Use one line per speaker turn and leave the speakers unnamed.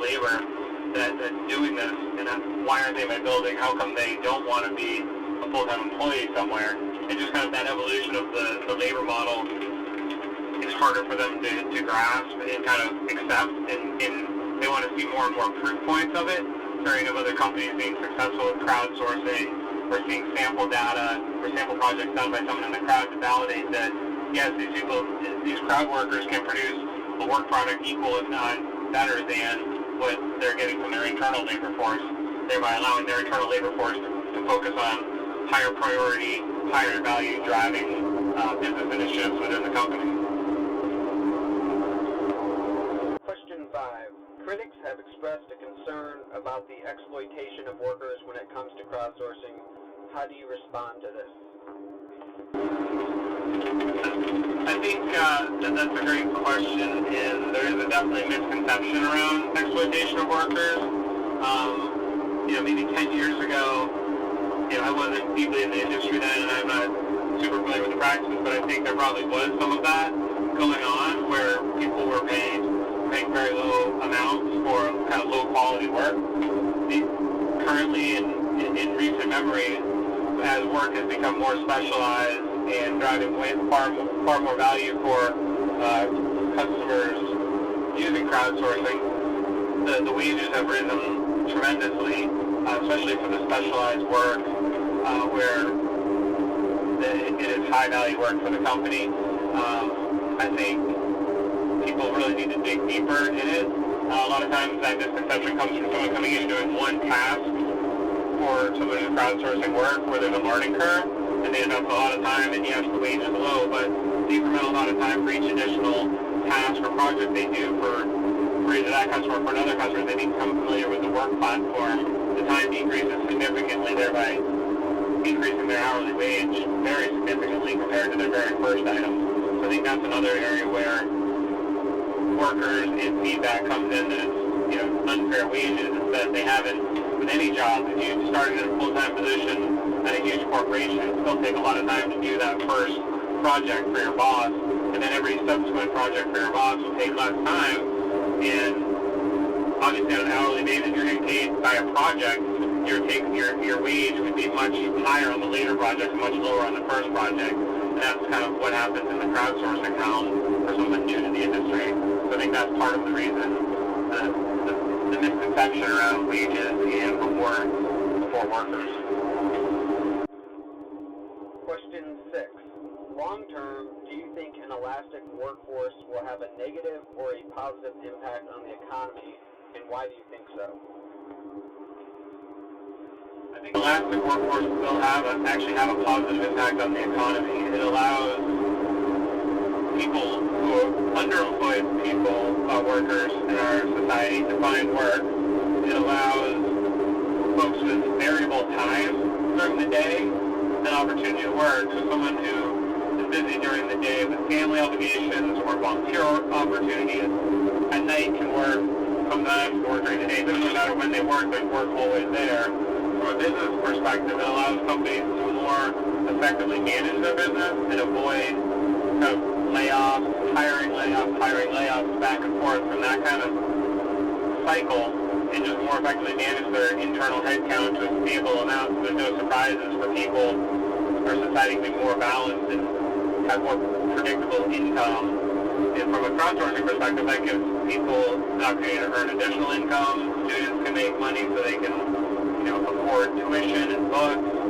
labor that's doing this, and why aren't they in my building? How come they don't want to be a full-time employee somewhere? And just kind of that evolution of the labor model is harder for them to grasp and kind of accept, and they want to see more and more proof points of it. Hearing of other companies being successful with crowdsourcing, or seeing sample data or sample projects done by someone in the crowd to validate that, yes, these crowd workers can produce a work product equal, if not better, than what they're getting from their internal labor force, thereby allowing their internal labor force to focus on higher priority, higher value driving business initiatives within the company.
Question 5. Critics have expressed a concern about the exploitation of workers when it comes to crowdsourcing. How do you respond to this?
I think that's a great question, and there is definitely a misconception around exploitation of workers. Maybe 10 years ago, I wasn't deeply in the industry then, and I'm not super familiar with the practices, but I think there probably was some of that going on, where people were paying very low amounts for kind of low quality work. Currently, in recent memory, as work has become more specialized and driving far more value for customers using crowdsourcing, the wages have risen tremendously, especially for the specialized work where it is high value work for the company. I think people really need to dig deeper in it. A lot of times that misconception comes from someone coming in and doing one task for someone who's crowdsourcing work where there's a learning curve, and they invest a lot of time, and yes, the wage is low, but the incremental amount of time for each additional task or project they do for either that customer or for another customer, they become familiar with the work platform. The time decreases significantly, thereby increasing their hourly wage very significantly compared to their very first item. So I think that's another area where workers and feedback comes in, that it's unfair wages. It's that they haven't, with any job, if you started in a full-time position at a huge corporation, it still take a lot of time to do that first project for your boss, and then every subsequent project for your boss will take less time. And obviously on an hourly basis, you're getting paid by a project. Your wage would be much higher on the later project, much lower on the first project. And that's kind of what happens in the crowdsourcing realm for someone new to the industry. So I think that's part of the reason, the misconception around wages and before workers.
Question 6. Long term, do you think an elastic workforce will have a negative or a positive impact on the economy, and why do you think so?
I think elastic workforce will actually have a positive impact on the economy. It allows people who are underemployed workers in our society to find work. It allows folks with variable time during the day an opportunity to work. So someone who is busy during the day with family obligations or volunteer opportunities at night can work sometimes, or during the day. It doesn't matter when they work, but work always there. From a business perspective, it allows companies to more effectively manage their business and avoid kind of layoffs, hiring layoffs, back and forth from that kind of cycle, and just more effectively manage their internal headcount to a stable amount so there's no surprises for people. Our society can be more balanced and have more predictable income. And from a crowdsourcing perspective, that gives people the opportunity to earn additional income. Students can make money so they can afford tuition and books.